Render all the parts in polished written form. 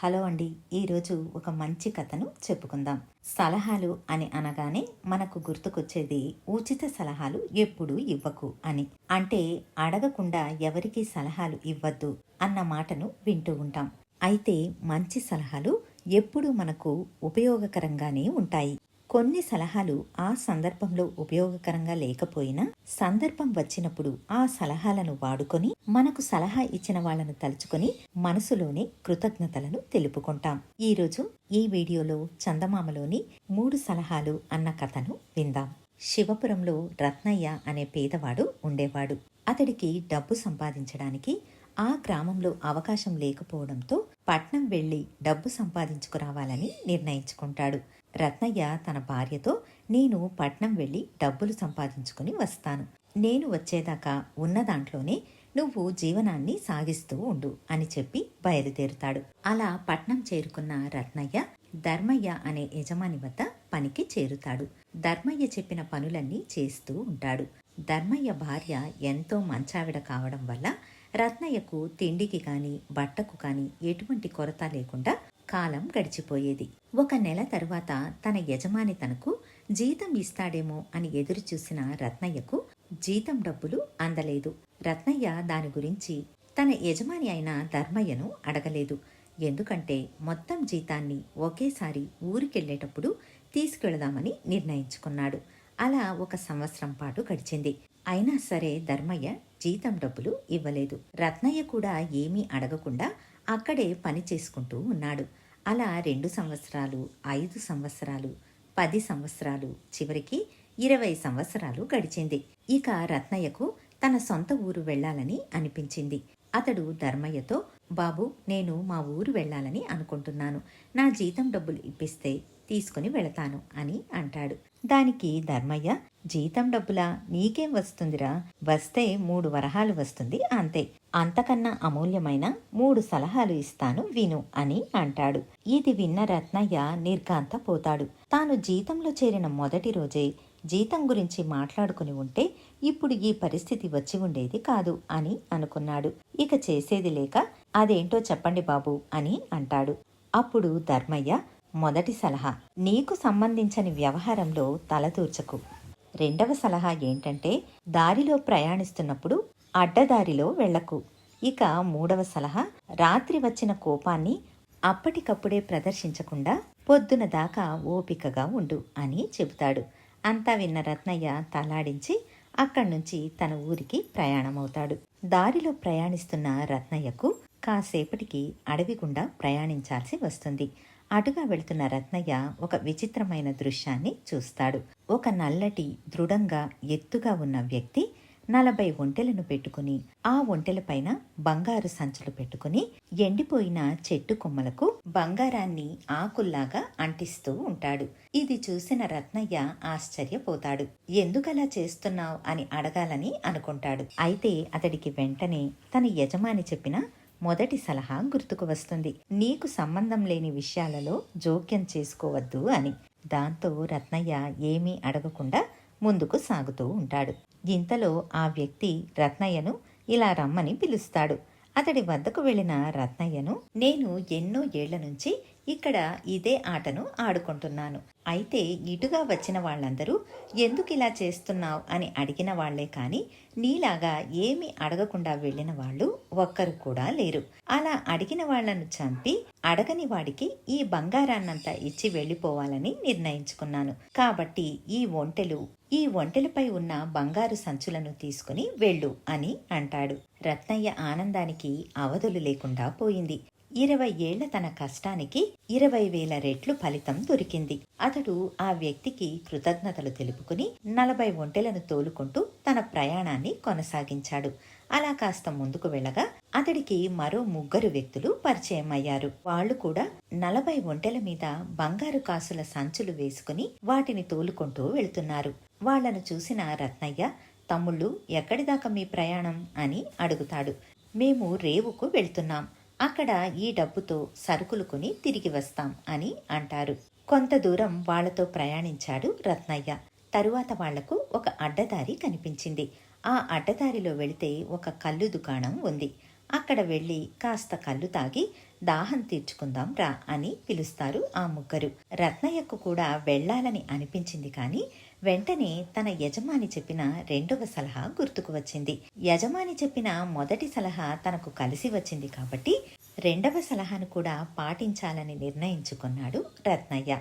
Hello అండి. ఈరోజు ఒక మంచి కథను చెప్పుకుందాం. సలహాలు అని అనగానే మనకు గుర్తుకొచ్చేది ఉచిత సలహాలు ఎప్పుడూ ఇవ్వకు అని. అంటే అడగకుండా ఎవరికీ సలహాలు ఇవ్వద్దు అన్న మాటను వింటూ ఉంటాం. అయితే మంచి సలహాలు ఎప్పుడూ మనకు ఉపయోగకరంగానే ఉంటాయి. కొన్ని సలహాలు ఆ సందర్భంలో ఉపయోగకరంగా లేకపోయినా సందర్భం వచ్చినప్పుడు ఆ సలహాలను వాడుకొని మనకు సలహా ఇచ్చిన వాళ్ళను తలుచుకొని మనసులోనే కృతజ్ఞతలను తెలుపుకుంటాం. ఈరోజు ఈ వీడియోలో చందమామలోని 3 సలహాలు అన్న కథను విందాం. శివపురంలో రత్నయ్య అనే పేదవాడు ఉండేవాడు. అతడికి డబ్బు సంపాదించడానికి ఆ గ్రామంలో అవకాశం లేకపోవడంతో పట్నం వెళ్లి డబ్బు సంపాదించుకురావాలని నిర్ణయించుకుంటాడు. రత్నయ్య తన భార్యతో, నేను పట్నం వెళ్లి డబ్బులు సంపాదించుకుని వస్తాను. నేను వచ్చేదాకా ఉన్న దాంట్లోనే నువ్వు జీవనాన్ని సాగిస్తూ ఉండు అని చెప్పి బయలుదేరుతాడు. అలా పట్నం చేరుకున్న రత్నయ్య ధర్మయ్య అనే యజమాని వద్ద పనికి చేరుతాడు. ధర్మయ్య చెప్పిన పనులన్నీ చేస్తూ ఉంటాడు. ధర్మయ్య భార్య ఎంతో మంచావిడ కావడం వల్ల రత్నయ్యకు తిండికి కాని బట్టకు కాని ఎటువంటి కొరత లేకుండా కాలం గడిచిపోయేది. 1 నెల తరువాత తన యజమాని తనకు జీతం ఇస్తాడేమో అని ఎదురు చూసిన రత్నయ్యకు జీతం డబ్బులు అందలేదు. రత్నయ్య దాని గురించి తన యజమాని అయిన ధర్మయ్యను అడగలేదు. ఎందుకంటే మొత్తం జీతాన్ని ఒకేసారి ఊరికెళ్లేటప్పుడు తీసుకెళదామని నిర్ణయించుకున్నాడు. అలా 1 సంవత్సరం పాటు గడిచింది. అయినా సరే ధర్మయ్య జీతం డబ్బులు ఇవ్వలేదు. రత్నయ్య కూడా ఏమీ అడగకుండా అక్కడే పని చేసుకుంటూ ఉన్నాడు. అలా 2 సంవత్సరాలు, 5 సంవత్సరాలు, 10 సంవత్సరాలు, చివరికి 20 సంవత్సరాలు గడిచింది. ఇక రత్నయ్యకు తన సొంత ఊరు వెళ్లాలని అనిపించింది. అతడు ధర్మయ్యతో, బాబు, నేను మా ఊరు వెళ్లాలని అనుకుంటున్నాను. నా జీతం డబ్బులు ఇప్పిస్తే తీసుకుని వెళతాను అని అంటాడు. దానికి ధర్మయ్య, జీతం డబ్బులా, నీకేం వస్తుందిరా, వస్తే 3 వరహాలు వస్తుంది అంతే. అంతకన్నా అమూల్యమైన 3 సలహాలు ఇస్తాను, విను అని అంటాడు. ఇది విన్న రత్నయ్య నిర్ఘాంతపోతాడు. తాను జీతంలో చేరిన మొదటి రోజే జీతం గురించి మాట్లాడుకుని ఉంటే ఇప్పుడు ఈ పరిస్థితి వచ్చి ఉండేది కాదు అని అనుకున్నాడు. ఇక చేసేది లేక, అదేంటో చెప్పండి బాబు అని అంటాడు. అప్పుడు ధర్మయ్య, మొదటి సలహా, నీకు సంబంధించని వ్యవహారంలో తలదూర్చకు. 2వ సలహా ఏంటంటే, దారిలో ప్రయాణిస్తున్నప్పుడు అడ్డదారిలో వెళ్లకు. ఇక 3వ సలహా, రాత్రి వచ్చిన కోపాన్ని అప్పటికప్పుడే ప్రదర్శించకుండా పొద్దున దాకా ఓపికగా ఉండు అని చెబుతాడు. అంతా విన్న రత్నయ్య తలాడించి అక్కడ్నుంచి తన ఊరికి ప్రయాణమవుతాడు. దారిలో ప్రయాణిస్తున్న రత్నయ్యకు కాసేపటికి అడవి గుండా ప్రయాణించాల్సి వస్తుంది. అటుగా వెళుతున్న రత్నయ్య ఒక విచిత్రమైన దృశ్యాన్ని చూస్తాడు. ఒక నల్లటి, దృఢంగా, ఎత్తుగా ఉన్న వ్యక్తి 40 ఒంటెలను పెట్టుకుని ఆ ఒంటెలపైన బంగారు సంచులు పెట్టుకుని ఎండిపోయిన చెట్టు కొమ్మలకు బంగారాన్ని ఆకుల్లాగా అంటిస్తూ ఉంటాడు. ఇది చూసిన రత్నయ్య ఆశ్చర్యపోతాడు. ఎందుకలా చేస్తున్నావు అని అడగాలని అనుకుంటాడు. అయితే అతడికి వెంటనే తన యజమాని చెప్పిన మొదటి సలహా గుర్తుకు వస్తుంది. నీకు సంబంధం లేని విషయాలలో జోక్యం చేసుకోవద్దు అని. దాంతో రత్నయ్య ఏమీ అడగకుండా ముందుకు సాగుతూ ఉంటాడు. ఇంతలో ఆ వ్యక్తి రత్నయ్యను ఇలా రమ్మని పిలుస్తాడు. అతడి వద్దకు వెళ్లిన రత్నయ్యను, నేను ఎన్నో ఏళ్ల నుంచి ఇక్కడ ఇదే ఆటను ఆడుకుంటున్నాను. అయితే ఇటుగా వచ్చిన వాళ్ళందరూ ఎందుకిలా చేస్తున్నావు అని అడిగిన వాళ్లే కాని నీలాగా ఏమీ అడగకుండా వెళ్లిన వాళ్ళు ఒక్కరు కూడా లేరు. అలా అడిగిన వాళ్లను చంపి అడగని వాడికి ఈ బంగారాన్నంతా ఇచ్చి వెళ్లిపోవాలని నిర్ణయించుకున్నాను. కాబట్టి ఈ ఒంటెలపై ఉన్న బంగారు సంచులను తీసుకుని వెళ్ళు అని అంటాడు. రత్నయ్య ఆనందానికి అవధులు లేకుండా పోయింది. 20 ఏళ్ల తన కష్టానికి 20,000 రెట్లు ఫలితం దొరికింది. అతడు ఆ వ్యక్తికి కృతజ్ఞతలు తెలుపుకుని 40 ఒంటెలను తోలుకుంటూ తన ప్రయాణాన్ని కొనసాగించాడు. అలా కాస్త ముందుకు వెళ్ళగా అతడికి మరో 3 వ్యక్తులు పరిచయం అయ్యారు. వాళ్లు కూడా 40 ఒంటెల మీద బంగారు కాసుల సంచులు వేసుకుని వాటిని తోలుకుంటూ వెళుతున్నారు. వాళ్లను చూసిన రత్నయ్య, తమ్ముళ్ళు, ఎక్కడిదాకా మీ ప్రయాణం అని అడుగుతాడు. మేము రేవుకు వెళ్తున్నాం. అక్కడ ఈ డబ్బుతో సరుకులు కొని తిరిగి వస్తాం అని అంటారు. కొంత దూరం వాళ్లతో ప్రయాణించాడు రత్నయ్య. తరువాత వాళ్లకు ఒక అడ్డదారి కనిపించింది. ఆ అడ్డదారిలో వెళితే ఒక కల్లు దుకాణం ఉంది. అక్కడ వెళ్ళి కాస్త కల్లు తాగి దాహం తీర్చుకుందాం రా అని పిలుస్తారు ఆ ముగ్గురు. రత్నయ్యకు కూడా వెళ్ళాలని అనిపించింది, కానీ వెంటనే తన యజమాని చెప్పిన రెండవ సలహా గుర్తుకు వచ్చింది. యజమాని చెప్పిన మొదటి సలహా తనకు కలిసి వచ్చింది కాబట్టి రెండవ సలహాను కూడా పాటించాలని నిర్ణయించుకున్నాడు రత్నయ్య.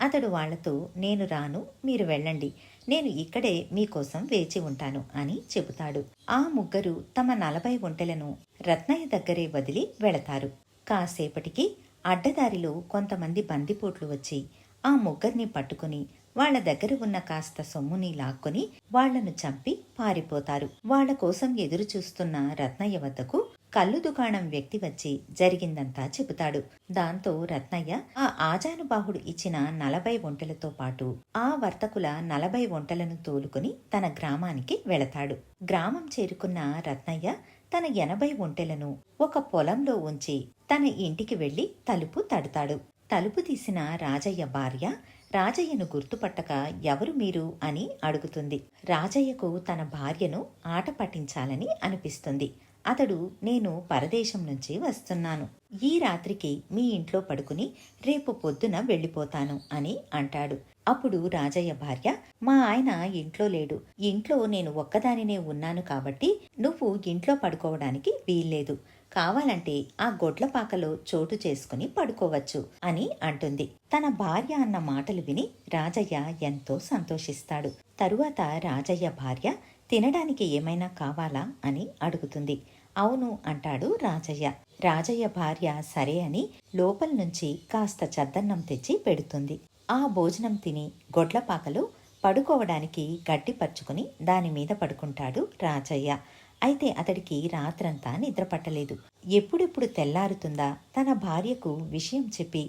అతడు వాళ్లతో, నేను రాను, మీరు వెళ్ళండి, నేను ఇక్కడే మీకోసం వేచి ఉంటాను అని చెబుతాడు. ఆ ముగ్గురు తమ 40 ఒంటెలను రత్నయ్య దగ్గరే వదిలి వెళతారు. కాసేపటికి అడ్డదారిలో కొంతమంది బందిపోట్లు వచ్చి ఆ ముగ్గురిని పట్టుకుని వాళ్ల దగ్గర ఉన్న కాస్త సొమ్ముని లాక్కొని వాళ్లను చంపి పారిపోతారు. వాళ్ల కోసం ఎదురు చూస్తున్న రత్నయ్య వద్దకు కళ్ళు దుకాణం వ్యక్తి వచ్చి జరిగిందంతా చెబుతాడు. దాంతో రత్నయ్య ఆ ఆజానుబాహుడు ఇచ్చిన 40 ఒంటెలతో పాటు ఆ వర్తకుల 40 ఒంటెలను తోలుకుని తన గ్రామానికి వెళతాడు. గ్రామం చేరుకున్న రత్నయ్య తన 80 ఒంటెలను ఒక పొలంలో ఉంచి తన ఇంటికి వెళ్లి తలుపు తడతాడు. తలుపు తీసిన రాజయ్య భార్య రాజయ్యను గుర్తుపట్టక, ఎవరు మీరు అని అడుగుతుంది. రాజయ్యకు తన భార్యను ఆట పట్టించాలని అనిపిస్తుంది. అతడు, నేను పరదేశం నుంచి వస్తున్నాను, ఈ రాత్రికి మీ ఇంట్లో పడుకుని రేపు పొద్దున వెళ్ళిపోతాను అని అంటాడు. అప్పుడు రాజయ్య భార్య, మా ఆయన ఇంట్లో లేడు, ఇంట్లో నేను ఒక్కదానినే ఉన్నాను కాబట్టి నువ్వు ఇంట్లో పడుకోవడానికి వీల్లేదు, కావాలంటే ఆ గొడ్లపాకలో చోటు చేసుకుని పడుకోవచ్చు అని అంటుంది. తన భార్య అన్న మాటలు విని రాజయ్య ఎంతో సంతోషిస్తాడు. తరువాత రాజయ్య భార్య తినడానికి ఏమైనా కావాలా అని అడుగుతుంది. అవును అంటాడు రాజయ్య. రాజయ్య భార్య సరే అని లోపల నుంచి కాస్త చద్దన్నం తెచ్చి పెడుతుంది. ఆ భోజనం తిని గొడ్లపాకలో పడుకోవడానికి గడ్డి పరుచుకుని దానిమీద పడుకుంటాడు రాజయ్య. అయితే అతడికి రాత్రంతా నిద్ర పట్టలేదు. ఎప్పుడెప్పుడు తెల్లారుతుందా తన భార్యకు విషయం చెప్పి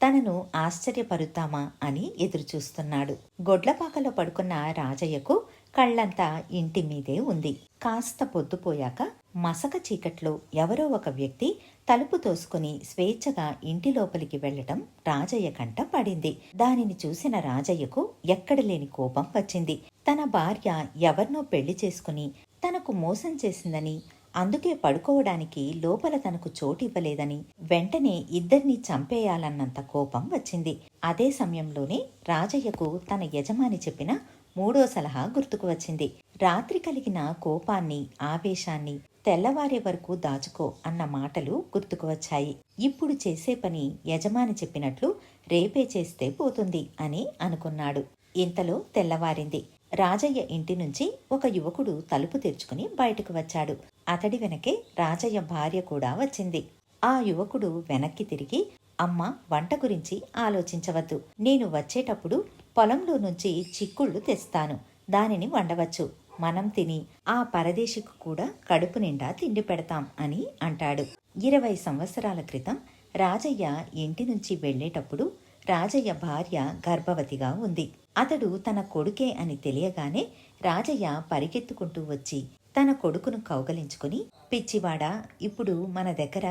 తనను ఆశ్చర్యపరుద్దామా అని ఎదురుచూస్తున్నాడు. గొడ్లపాకలో పడుకున్న రాజయ్యకు కళ్ళంతా ఇంటి మీదే ఉంది. కాస్త పొద్దుపోయాక మసక చీకట్లో ఎవరో ఒక వ్యక్తి తలుపు తోసుకుని స్వేచ్ఛగా ఇంటి లోపలికి వెళ్లటం రాజయ్య కంట పడింది. దానిని చూసిన రాజయ్యకు ఎక్కడలేని కోపం వచ్చింది. తన భార్య ఎవరినో పెళ్లి చేసుకుని తనకు మోసం చేసిందని, అందుకే పడుకోవడానికి లోపల తనకు చోటు ఇవ్వలేదని వెంటనే ఇద్దరిని చంపేయాలన్నంత కోపం వచ్చింది. అదే సమయంలోనే రాజయ్యకు తన యజమాని చెప్పిన మూడో సలహా గుర్తుకు వచ్చింది. రాత్రి కలిగిన కోపాన్ని, ఆవేశాన్ని తెల్లవారే వరకు దాచుకో అన్న మాటలు గుర్తుకు వచ్చాయి. ఇప్పుడు చేసే పని యజమాని చెప్పినట్లు రేపే చేస్తే పోతుంది అని అనుకున్నాడు. ఇంతలో తెల్లవారింది. రాజయ్య ఇంటి నుంచి ఒక యువకుడు తలుపు తెరుచుకుని బయటకు వచ్చాడు. అతడి వెనకే రాజయ్య భార్య కూడా వచ్చింది. ఆ యువకుడు వెనక్కి తిరిగి, అమ్మ, వంట గురించి ఆలోచించవద్దు, నేను వచ్చేటప్పుడు పొలంలో నుంచి చిక్కుళ్ళు తెస్తాను, దానిని వండవచ్చు, మనం తిని ఆ పరదేశికి కూడా కడుపు నిండా తిండి పెడతాం అని అంటాడు. 20 సంవత్సరాల క్రితం రాజయ్య ఇంటి నుంచి వెళ్లేటప్పుడు రాజయ్య భార్య గర్భవతిగా ఉంది. అతడు తన కొడుకే అని తెలియగానే రాజయ్య పరిగెత్తుకుంటూ వచ్చి తన కొడుకును కౌగలించుకుని, పిచ్చివాడా, ఇప్పుడు మన దగ్గర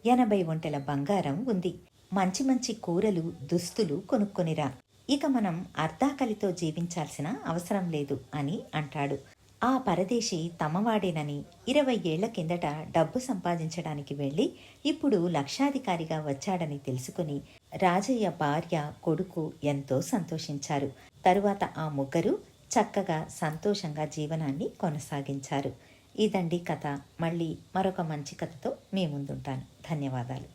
80 ఒంటెల బంగారం ఉంది, మంచి మంచి కూరలు, దుస్తులు కొనుక్కొనిరా, ఇక మనం అర్ధాకలితో జీవించాల్సిన అవసరం లేదు అని అంటాడు. ఆ పరదేశి తమవాడేనని 20 ఏళ్ల కిందట డబ్బు సంపాదించడానికి వెళ్ళి ఇప్పుడు లక్షాధికారిగా వచ్చాడని తెలుసుకుని రాజయ్య భార్య, కొడుకు ఎంతో సంతోషించారు. తరువాత ఆ ముగ్గురు చక్కగా సంతోషంగా జీవనాన్ని కొనసాగించారు. ఇదండి కథ. మళ్ళీ మరొక మంచి కథతో మీ ముందుంటాను. ధన్యవాదాలు.